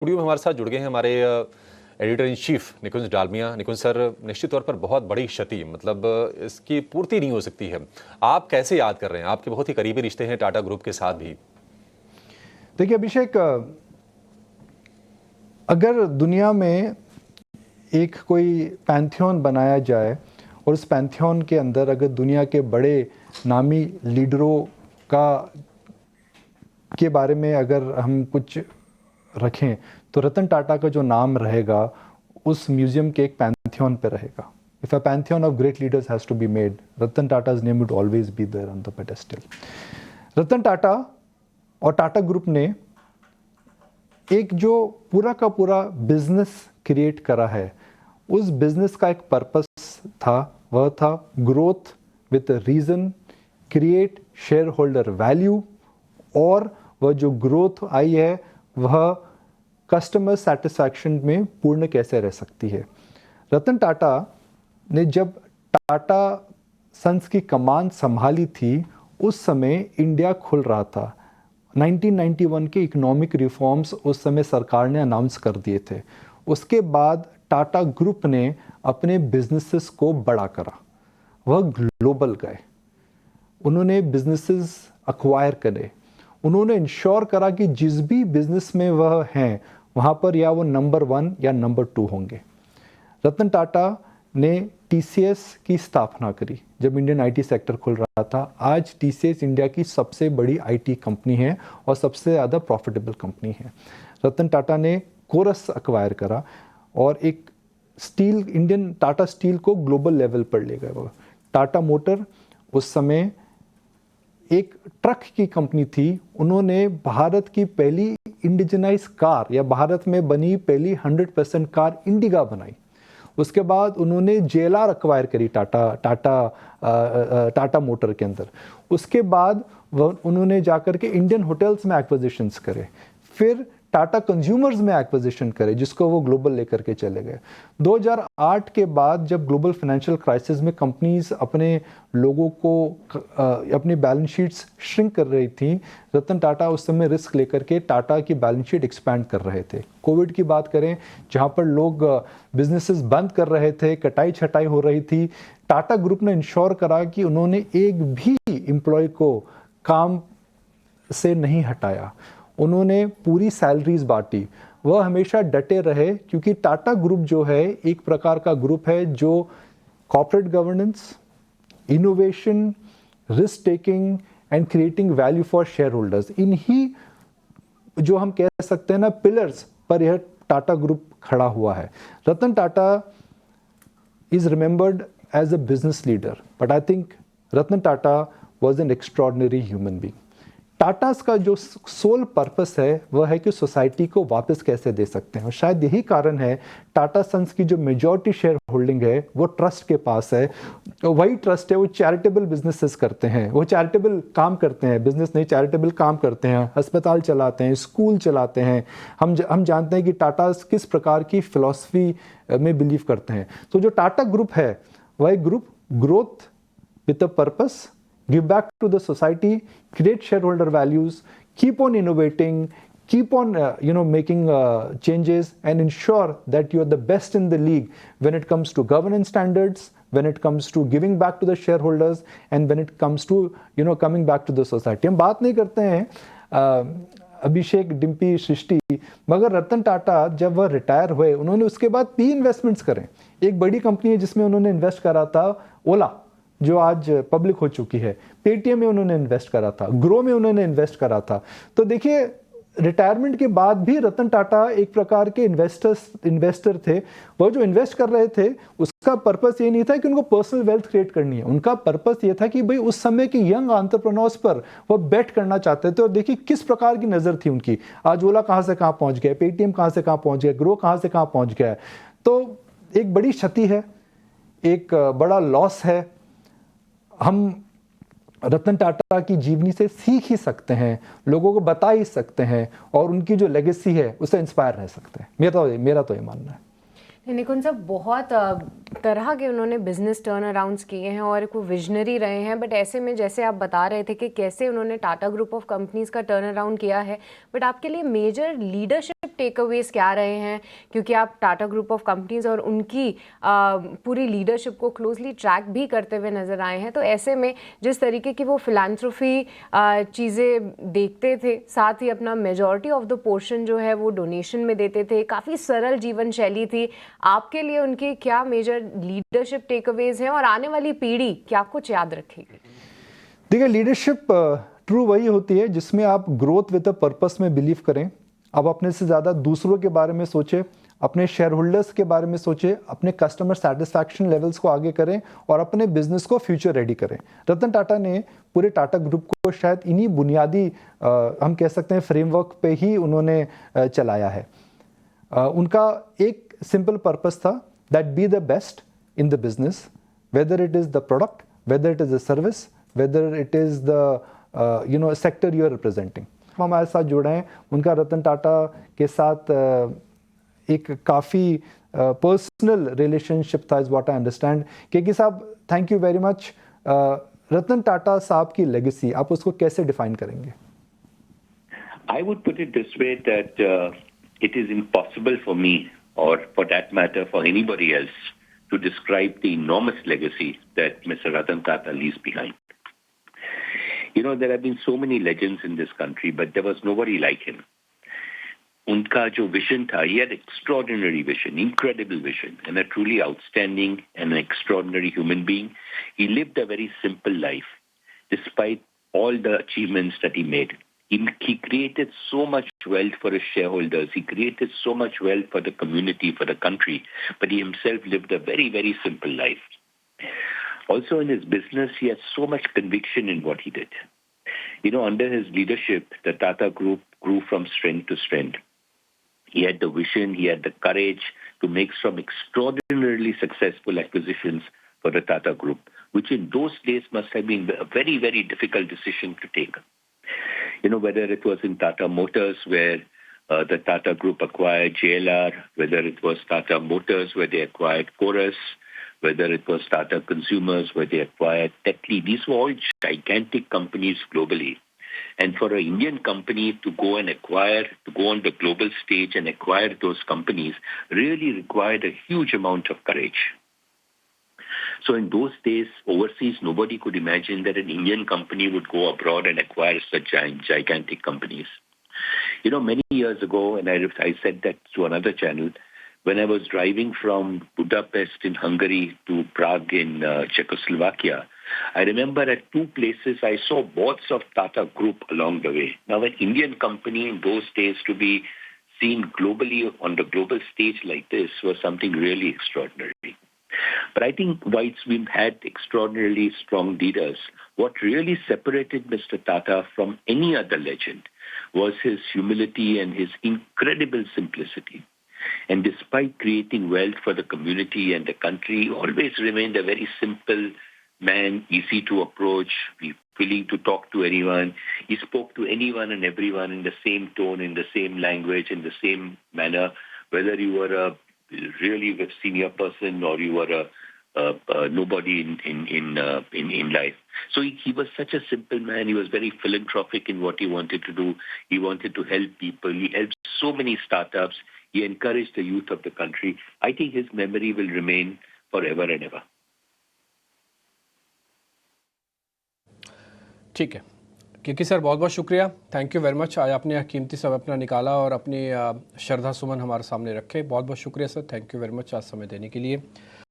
Studio में हमारे साथ जुड़ गए हैं हमारे editor in chief Nikunj Dalmia. Nikunj sir, निश्चित तौर पर बहुत बड़ी क्षति, मतलब इसकी पूर्ति नहीं हो सकती है। आप कैसे याद कर रहे हैं? आपके बहुत ही करीबी रिश्ते हैं टाटा ग्रुप के साथ भी। देखिए अभिषेक, अगर दुनिया में एक कोई पैंथियन बनाया जाए और उस पैंथियन के अंदर अगर दुनिया के बड़े नामी लीडरों के बारे में अगर हम कुछ रखें तो रतन टाटा का जो नाम रहेगा उस म्यूजियम के एक पैंथियन पे रहेगा। If a pantheon of great leaders has to be made, Ratan Tata's name would always be there on the pedestal. Ratan Tata और टाटा ग्रुप ने एक जो पूरा का पूरा बिजनेस क्रिएट करा है, उस बिजनेस का एक पर्पस था, वह था growth with reason, create share holder value, और वह जो ग्रोथ आई है वह कस्टमर सेटिस्फैक्शन में पूर्ण कैसे रह सकती है। रतन टाटा ने जब टाटा सन्स की कमान संभाली थी उस समय इंडिया खुल रहा था। 1991 के इकोनॉमिक रिफॉर्म्स उस समय सरकार ने अनाउंस कर दिए थे। उसके बाद टाटा ग्रुप ने अपने बिजनेसेस को बड़ा करा, वह ग्लोबल गए, उन्होंने बिजनेसेस अक्वायर करे, उन्होंने इंश्योर करा कि जिस भी बिजनेस में वह हैं वहाँ पर या वो नंबर 1 या नंबर 2 होंगे। रतन टाटा ने टीसीएस की स्थापना करी जब इंडियन आईटी सेक्टर खुल रहा था। आज टीसीएस इंडिया की सबसे बड़ी आईटी कंपनी है और सबसे ज़्यादा प्रॉफिटेबल कंपनी है। रतन टाटा ने कोरस अक्वायर करा और एक स्टील, इंडियन टाटा स्टील को ग्लोबल लेवल पर ले गए। वो टाटा मोटर उस समय एक ट्रक की कंपनी थी, उन्होंने भारत की पहली इंडिजिनाइज कार या भारत में बनी पहली 100% कार इंडिगा बनाई। उसके बाद उन्होंने जेएलआर अक्वायर करी टाटा मोटर के अंदर। उसके बाद उन्होंने जाकर के इंडियन होटल्स में एक्विजिशंस करे, फिर टाटा कंज्यूमर्स में एक्विजिशन करे जिसको वो ग्लोबल लेकर के चले गए। 2008 के बाद जब ग्लोबल फाइनेंशियल क्राइसिस में कंपनीज अपने लोगों को अपनी बैलेंस शीट्स श्रिंक कर रही थी, रतन टाटा उस समय रिस्क लेकर के टाटा की बैलेंस शीट एक्सपैंड कर रहे थे। कोविड की बात करें, जहाँ पर लोग बिजनेसेस बंद कर रहे थे, कटाई छटाई हो रही थी, टाटा ग्रुप ने इंश्योर करा कि उन्होंने एक भी एम्प्लॉय को काम से नहीं हटाया, उन्होंने पूरी सैलरीज बांटी। वह हमेशा डटे रहे क्योंकि टाटा ग्रुप जो है एक प्रकार का ग्रुप है जो corporate governance, innovation, risk taking and creating value for share holders, इन्हीं जो हम कह सकते हैं ना पिलर्स पर यह टाटा ग्रुप खड़ा हुआ है। Ratan Tata is remembered as a business leader, but I think Ratan Tata was an extraordinary human being. Tatas का जो सोल पर्पस है वह है कि सोसाइटी को वापस कैसे दे सकते हैं, और शायद यही कारण है टाटा सन्स की जो मेजॉरिटी शेयर होल्डिंग है वो ट्रस्ट के पास है। वही ट्रस्ट है, वो चैरिटेबल बिजनेसेस करते हैं, वो चैरिटेबल काम करते हैं, बिजनेस नहीं चैरिटेबल काम करते हैं, अस्पताल चलाते हैं, स्कूल चलाते हैं। हम जानते हैं कि टाटा किस प्रकार की फिलॉसफी में बिलीव करते हैं। तो जो टाटा ग्रुप है वह एक group growth with a purpose, give back to the society, create shareholder values, keep on innovating, keep on making changes and ensure that you are the best in the league when it comes to governance standards, when it comes to giving back to the shareholders and when it comes to coming back to the society. हम बात नहीं करते हैं अभिषेक डिम्पी सृष्टि, मगर रतन टाटा जब वह retire हुए उन्होंने उसके बाद 3 इन्वेस्टमेंट्स करें। एक बड़ी कंपनी है जिसमें उन्होंने इन्वेस्ट करा था ओला, जो आज पब्लिक हो चुकी है, पेटीएम में उन्होंने इन्वेस्ट करा था, ग्रो में उन्होंने इन्वेस्ट करा था। तो देखिए रिटायरमेंट के बाद भी रतन टाटा एक प्रकार के इन्वेस्टर थे। वह जो इन्वेस्ट कर रहे थे उसका पर्पस ये नहीं था कि उनको पर्सनल वेल्थ क्रिएट करनी है, उनका पर्पस ये था कि भाई उस समय के यंग एंटरप्रेन्योर्स पर वह बेट करना चाहते थे। और देखिए किस प्रकार की नज़र थी उनकी। आज ओला कहाँ से कहाँ पहुँच गया, पेटीएम कहाँ से कहाँ पहुँच गया, ग्रो कहाँ से कहाँ पहुँच गया। तो एक बड़ी क्षति है, एक बड़ा लॉस है। हम रतन टाटा की जीवनी से सीख ही सकते हैं, लोगों को बता ही सकते हैं और उनकी जो लेगेसी है उससे इंस्पायर रह सकते हैं। मेरा तो ये मानना है। निकुंज साहब, बहुत तरह के उन्होंने बिजनेस टर्न अराउंड्स किए हैं और एक वो विजनरी रहे हैं, बट ऐसे में जैसे आप बता रहे थे कि कैसे उन्होंने टाटा ग्रुप ऑफ कंपनीज का टर्न अराउंड किया है, बट आपके लिए मेजर लीडरशिप टेकअवेज क्या रहे हैं? क्योंकि आप टाटा ग्रुप ऑफ कंपनीज और उनकी पूरी लीडरशिप को क्लोजली ट्रैक भी करते हुए नजर आए हैं, तो ऐसे में जिस तरीके की वो फिलांथ्रोफी चीज़ें देखते थे, साथ ही अपना मेजॉरिटी ऑफ द पोर्शन जो है वो डोनेशन में देते थे, काफ़ी सरल जीवन शैली थी, आपके लिए उनकी क्या मेजर लीडरशिप टेकअवेज हैं और आने वाली पीढ़ी क्या कुछ याद रखेगी? देखिए, लीडरशिप ट्रू वही होती है जिसमें आप ग्रोथ विद अ पर्पस में बिलीव करें। आप अपने से ज़्यादा दूसरों के बारे में सोचें, अपने शेयर होल्डर्स के बारे में सोचें, अपने कस्टमर सेटिस्फैक्शन लेवल्स को आगे करें और अपने बिजनेस को फ्यूचर रेडी करें। रतन टाटा ने पूरे टाटा ग्रुप को शायद इन्हीं बुनियादी हम कह सकते हैं फ्रेमवर्क पे ही उन्होंने चलाया है। उनका एक सिंपल पर्पस था, that be the best in the business, whether it is the product, whether it is the service, whether it is the sector you are representing. हमारे साथ जुड़े हैं, उनका रतन टाटा के साथ एक काफ़ी पर्सनल रिलेशनशिप था, is what I understand. KK साहब, thank you very much. Ratan Tata साहब की लेगेसी आप उसको कैसे डिफाइन करेंगे? I would put it this way that it is impossible for me, or for that matter for anybody else, to describe the enormous legacy that Mr. Ratan Tata leaves behind. You know, there have been so many legends in this country, but there was nobody like him. Unka jo vision tha, he had extraordinary vision, incredible vision, and a truly outstanding and an extraordinary human being. He lived a very simple life, despite all the achievements that he made. He created so much wealth for his shareholders. He created so much wealth for the community, for the country, but he himself lived a very, very simple life. Also in his business, he had so much conviction in what he did. You know, under his leadership, the Tata Group grew from strength to strength. He had the vision, he had the courage to make some extraordinarily successful acquisitions for the Tata Group, which in those days must have been a very, very difficult decision to take. You know, whether it was in Tata Motors, where the Tata Group acquired JLR, whether it was Tata Motors, where they acquired Chorus, whether it was Tata Consumers, where they acquired Tetley. These were all gigantic companies globally. And for an Indian company to go and acquire, to go on the global stage and acquire those companies really required a huge amount of courage. So in those days, overseas, nobody could imagine that an Indian company would go abroad and acquire such gigantic companies. You know, many years ago, and I said that to another channel, when I was driving from Budapest in Hungary to Prague in Czechoslovakia, I remember at two places I saw boards of Tata Group along the way. Now, an Indian company in those days to be seen globally on the global stage like this was something really extraordinary. But I think whilst we've had extraordinarily strong leaders, what really separated Mr. Tata from any other legend was his humility and his incredible simplicity. And despite creating wealth for the community and the country, he always remained a very simple man, easy to approach, willing to talk to anyone. He spoke to anyone and everyone in the same tone, in the same language, in the same manner, whether you were a really a senior person or you were a nobody in life. So he was such a simple man. He was very philanthropic in what he wanted to do. He wanted to help people. He helped so many startups. He encouraged the youth of the country. I think his memory will remain forever and ever. ठीक है, क्योंकि sir बहुत बहुत शुक्रिया, thank you very much. आज आपने कीमती समय अपना निकाला और अपनी श्रद्धा सुमन हमारे सामने रखे। बहुत बहुत शुक्रिया sir, thank you very much आज समय देने के लिए।